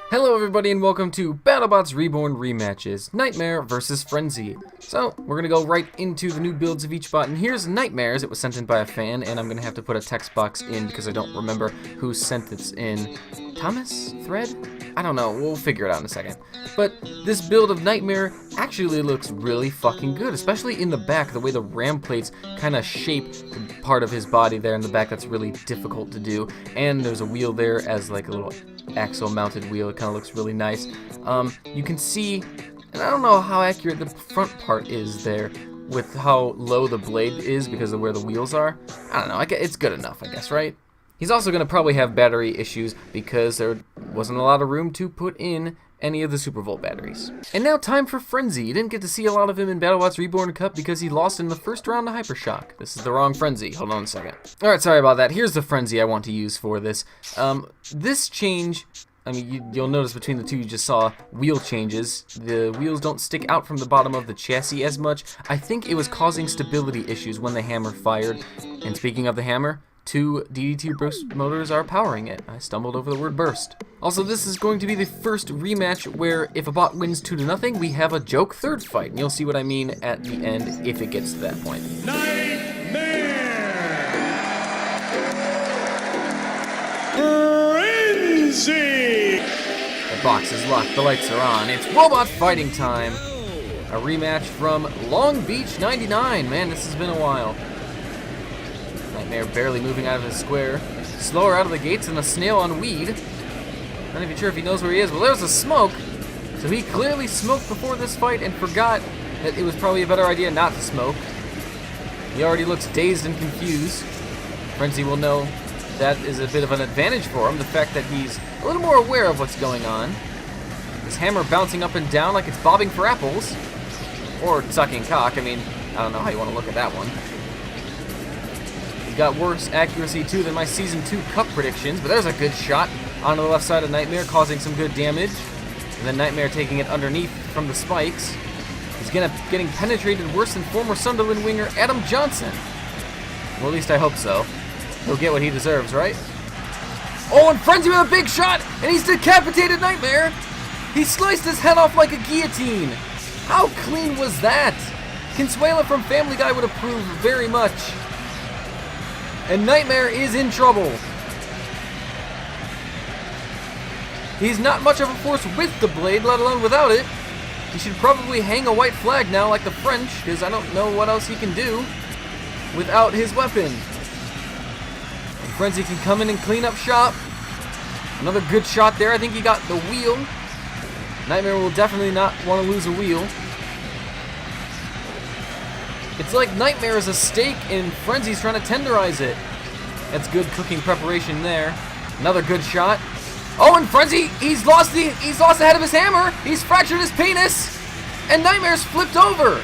Hello everybody and welcome to BattleBots Reborn Rematches, Nightmare versus frenZy. So, we're gonna go right into the new builds of each bot, and here's Nightmares. It was sent in by a fan, and I'm gonna have to put a text box in because I don't remember who sent this in. Thomas? Thread? I don't know, we'll figure it out in a second. But this build of Nightmare actually looks really fucking good, especially in the back, the way the ram plates kind of shape the part of his body there in the back that's really difficult to do. And there's a wheel there as like a little axle mounted wheel. It kind of looks really nice. You can see, and I don't know how accurate the front part is there with how low the blade is because of where the wheels are. I don't know, it's good enough, I guess, right? He's also going to probably have battery issues because there wasn't a lot of room to put in any of the Super Volt batteries. And now time for frenZy. You didn't get to see a lot of him in BattleBots Reborn Cup because he lost in the first round to Hypershock. This is the wrong frenZy. Hold on a second. Alright, sorry about that. Here's the frenZy I want to use for this. This change, I mean, you'll notice between the two you just saw wheel changes. The wheels don't stick out from the bottom of the chassis as much. I think it was causing stability issues when the hammer fired. And speaking of the hammer, 2 DD2 burst motors are powering it. I stumbled over the word burst. Also, this is going to be the first rematch where if a bot wins 2-0, we have a joke third fight. And you'll see what I mean at the end if it gets to that point. Nightmare! frenZy! The box is locked, the lights are on. It's robot fighting time. A rematch from Long Beach 99. Man, this has been a while. Nightmare barely moving out of his square. Slower out of the gates than a snail on weed. Not even sure if he knows where he is. Well, there's a smoke. So he clearly smoked before this fight and forgot that it was probably a better idea not to smoke. He already looks dazed and confused. frenZy will know that is a bit of an advantage for him. The fact that he's a little more aware of what's going on. His hammer bouncing up and down like it's bobbing for apples. Or sucking cock. I mean, I don't know how you want to look at that one. Got worse accuracy too than my Season 2 Cup predictions, but there's a good shot onto the left side of Nightmare, causing some good damage. And then Nightmare taking it underneath from the spikes. He's getting penetrated worse than former Sunderland winger Adam Johnson. Well, at least I hope so. He'll get what he deserves, right? Oh, and frenZy with a big shot, and he's decapitated Nightmare. He sliced his head off like a guillotine. How clean was that? Consuela from Family Guy would approve very much. And Nightmare is in trouble. He's not much of a force with the blade, let alone without it. He should probably hang a white flag now like the French, because I don't know what else he can do without his weapon. And frenZy can come in and clean up shop. Another good shot there. I think he got the wheel. Nightmare will definitely not want to lose a wheel. It's like Nightmare is a steak and frenZy's trying to tenderize it. That's good cooking preparation there. Another good shot. Oh, and frenZy, he's lost the head of his hammer. He's fractured his penis. And Nightmare's flipped over.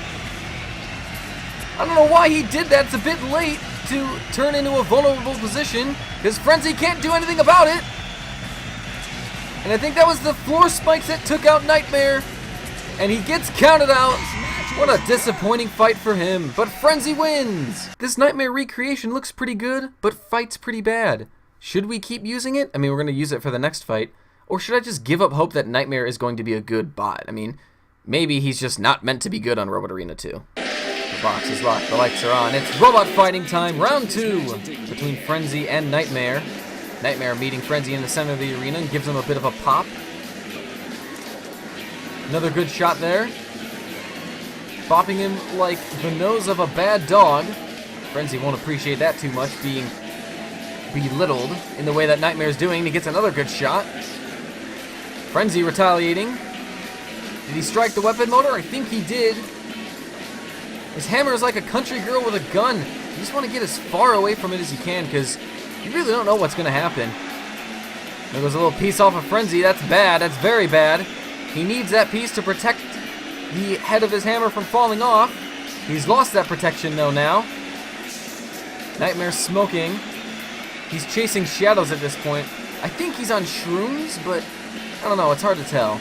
I don't know why he did that. It's a bit late to turn into a vulnerable position because frenZy can't do anything about it. And I think that was the floor spikes that took out Nightmare. And he gets counted out. What a disappointing fight for him, but frenZy wins! This Nightmare recreation looks pretty good, but fights pretty bad. Should we keep using it? I mean, we're going to use it for the next fight. Or should I just give up hope that Nightmare is going to be a good bot? I mean, maybe he's just not meant to be good on Robot Arena 2. The box is locked, the lights are on. It's robot fighting time, round 2, between frenZy and Nightmare. Nightmare meeting frenZy in the center of the arena and gives him a bit of a pop. Another good shot there. Bopping him like the nose of a bad dog. frenZy won't appreciate that too much, being belittled in the way that Nightmare's doing. He gets another good shot. frenZy retaliating. Did he strike the weapon motor? I think he did. His hammer is like a country girl with a gun. You just want to get as far away from it as you can because you really don't know what's going to happen. There goes a little piece off of frenZy. That's bad. That's very bad. He needs that piece to protect the head of his hammer from falling off. He's lost that protection though now. Nightmare's smoking. He's chasing shadows at this point. I think he's on shrooms, but I don't know, it's hard to tell.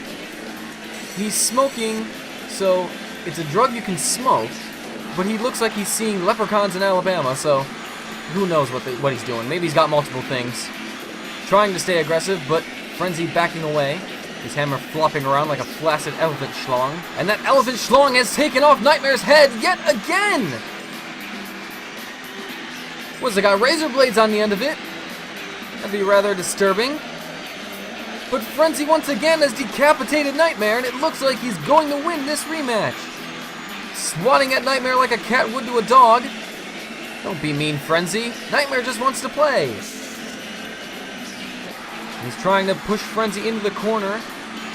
He's smoking, so it's a drug you can smoke, but he looks like he's seeing leprechauns in Alabama, so who knows what he's doing. Maybe he's got multiple things. Trying to stay aggressive, but frenZy backing away. His hammer flopping around like a flaccid elephant schlong. And that elephant schlong has taken off Nightmare's head yet again! What's it got razor blades on the end of it? That'd be rather disturbing. But frenZy once again has decapitated Nightmare, and it looks like he's going to win this rematch. Swatting at Nightmare like a cat would to a dog. Don't be mean, frenZy. Nightmare just wants to play. He's trying to push frenZy into the corner.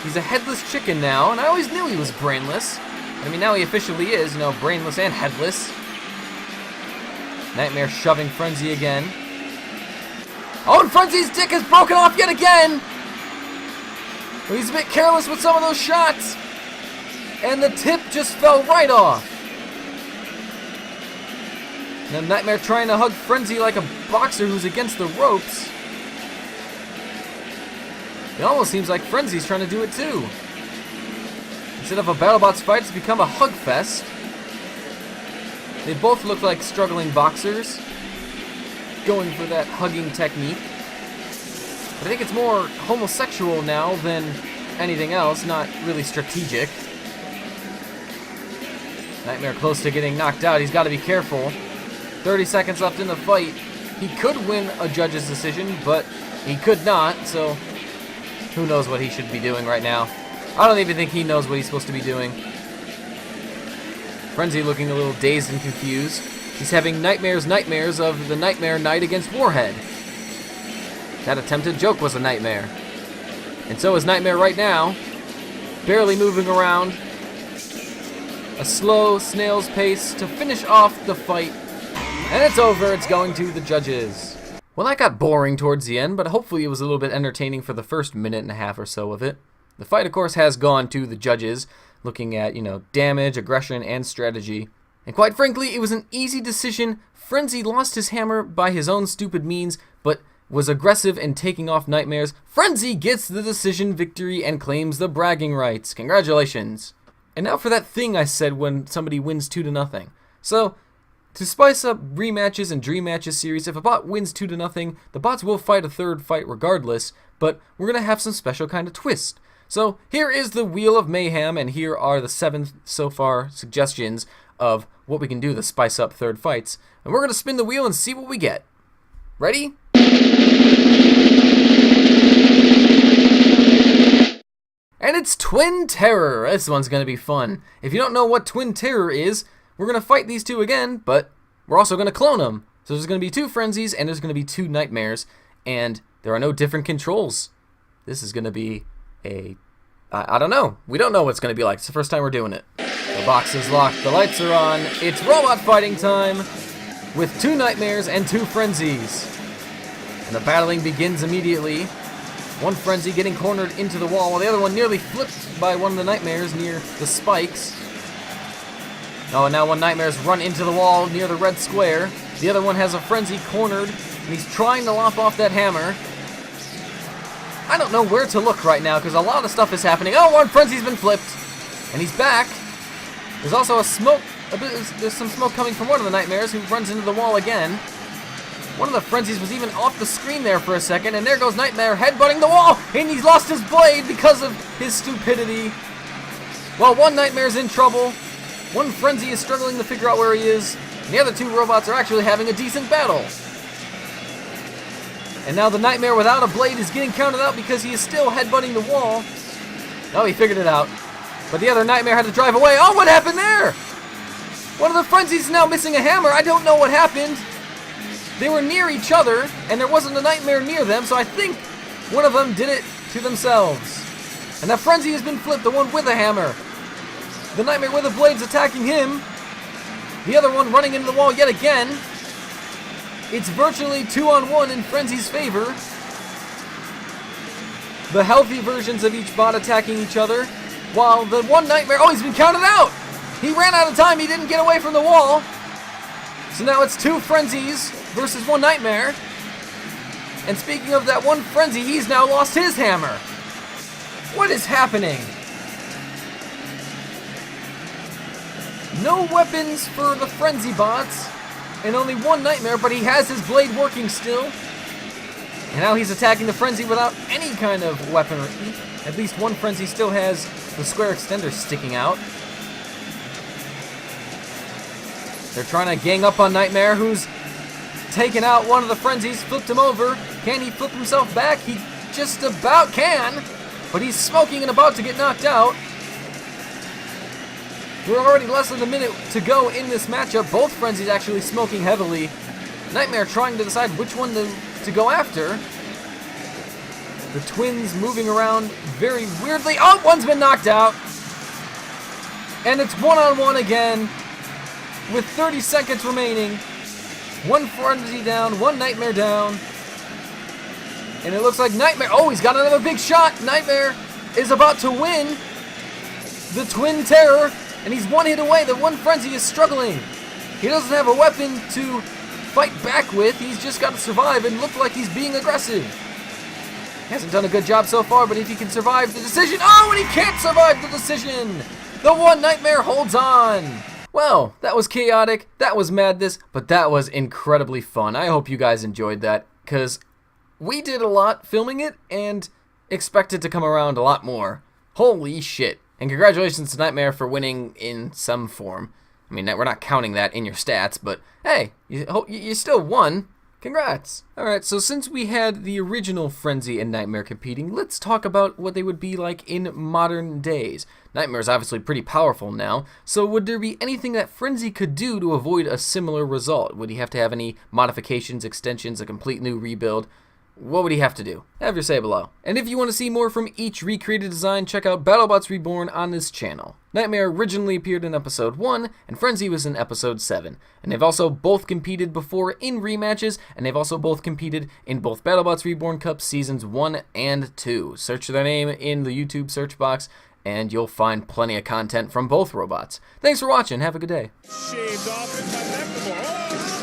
He's a headless chicken now, and I always knew he was brainless. I mean, now he officially is, you know, brainless and headless. Nightmare shoving frenZy again. Oh, and frenZy's dick has broken off yet again! Well, he's a bit careless with some of those shots. And the tip just fell right off. And then Nightmare trying to hug frenZy like a boxer who's against the ropes. It almost seems like frenZy's trying to do it too. Instead of a BattleBots fight, it's become a hug fest. They both look like struggling boxers, going for that hugging technique. But I think it's more homosexual now than anything else, not really strategic. Nightmare close to getting knocked out. He's got to be careful. 30 seconds left in the fight. He could win a judge's decision, but he could not, so who knows what he should be doing right now. I don't even think he knows what he's supposed to be doing. frenZy looking a little dazed and confused. He's having nightmares of the Nightmare night against Warhead. That attempted joke was a nightmare. And so is Nightmare right now. Barely moving around. A slow snail's pace to finish off the fight. And it's over. It's going to the judges. Well, that got boring towards the end, but hopefully it was a little bit entertaining for the first minute and a half or so of it. The fight, of course, has gone to the judges, looking at, damage, aggression, and strategy. And quite frankly, it was an easy decision. frenZy lost his hammer by his own stupid means, but was aggressive in taking off Nightmares. frenZy gets the decision victory and claims the bragging rights. Congratulations. And now for that thing I said when somebody wins 2-0. So, to spice up rematches and dream matches series, if a bot wins 2-0, the bots will fight a third fight regardless, but we're going to have some special kind of twist. So here is the Wheel of Mayhem, and here are the 7 so far suggestions of what we can do to spice up third fights. And we're going to spin the wheel and see what we get. Ready? And it's Twin Terror. This one's going to be fun. If you don't know what Twin Terror is, we're going to fight these two again, but we're also going to clone them. So there's going to be 2 frenZys, and there's going to be 2 Nightmares, and there are no different controls. This is going to be I don't know. We don't know what it's going to be like. It's the first time we're doing it. The box is locked. The lights are on. It's robot fighting time with 2 Nightmares and 2 frenZys. And the battling begins immediately. One frenZy getting cornered into the wall, while the other one nearly flipped by one of the Nightmares near the spikes. Oh, and now one Nightmare's run into the wall near the red square. The other one has a frenZy cornered, and he's trying to lop off that hammer. I don't know where to look right now, because a lot of stuff is happening. Oh, one frenZy's been flipped, and he's back. There's also there's some smoke coming from one of the Nightmares, who runs into the wall again. One of the frenZys was even off the screen there for a second, and there goes Nightmare headbutting the wall, and he's lost his blade because of his stupidity. Well, one Nightmare's in trouble. One frenZy is struggling to figure out where he is, and the other 2 robots are actually having a decent battle. And now the Nightmare without a blade is getting counted out because he is still headbutting the wall. Oh, he figured it out. But the other Nightmare had to drive away. Oh, what happened there? One of the frenZys is now missing a hammer. I don't know what happened. They were near each other, and there wasn't a Nightmare near them, so I think one of them did it to themselves. And that frenZy has been flipped, the one with a hammer. The Nightmare with a blade's attacking him. The other one running into the wall yet again. It's virtually 2-on-1 in frenZy's favor. The healthy versions of each bot attacking each other, while the one Nightmare, oh, he's been counted out! He ran out of time, he didn't get away from the wall. So now it's 2 frenZys versus 1 Nightmare. And speaking of that one frenZy, he's now lost his hammer. What is happening? No weapons for the frenZy bots, and only 1 Nightmare, but he has his blade working still. And now he's attacking the frenZy without any kind of weaponry. At least one frenZy still has the square extender sticking out. They're trying to gang up on Nightmare, who's taken out one of the frenZys, flipped him over. Can he flip himself back? He just about can, but he's smoking and about to get knocked out. We're already less than a minute to go in this matchup. Both frenZys actually smoking heavily. Nightmare trying to decide which one to go after. The twins moving around very weirdly. Oh, one's been knocked out. And it's one-on-one again with 30 seconds remaining. One frenZy down, one Nightmare down. And it looks like Nightmare, oh, he's got another big shot. Nightmare is about to win the Twin Terror, and he's one hit away. The one frenZy is struggling. He doesn't have a weapon to fight back with. He's just got to survive and look like he's being aggressive. He hasn't done a good job so far, but if he can survive the decision, oh, and he can't survive the decision. The one Nightmare holds on. Well, that was chaotic, that was madness, but that was incredibly fun. I hope you guys enjoyed that, because we did a lot filming it and expected to come around a lot more. Holy shit. And congratulations to Nightmare for winning in some form. I mean, we're not counting that in your stats, but hey, you still won. Congrats. Alright, so since we had the original frenZy and Nightmare competing, let's talk about what they would be like in modern days. Nightmare's obviously pretty powerful now, so would there be anything that frenZy could do to avoid a similar result? Would he have to have any modifications, extensions, a complete new rebuild? What would he have to do? Have your say below. And if you want to see more from each recreated design, check out BattleBots Reborn on this channel. Nightmare originally appeared in episode 1, and frenZy was in episode 7. And they've also both competed before in rematches, and they've also both competed in both BattleBots Reborn Cup seasons 1 and 2. Search their name in the YouTube search box, and you'll find plenty of content from both robots. Thanks for watching, have a good day. Shaved off and cut left the ball.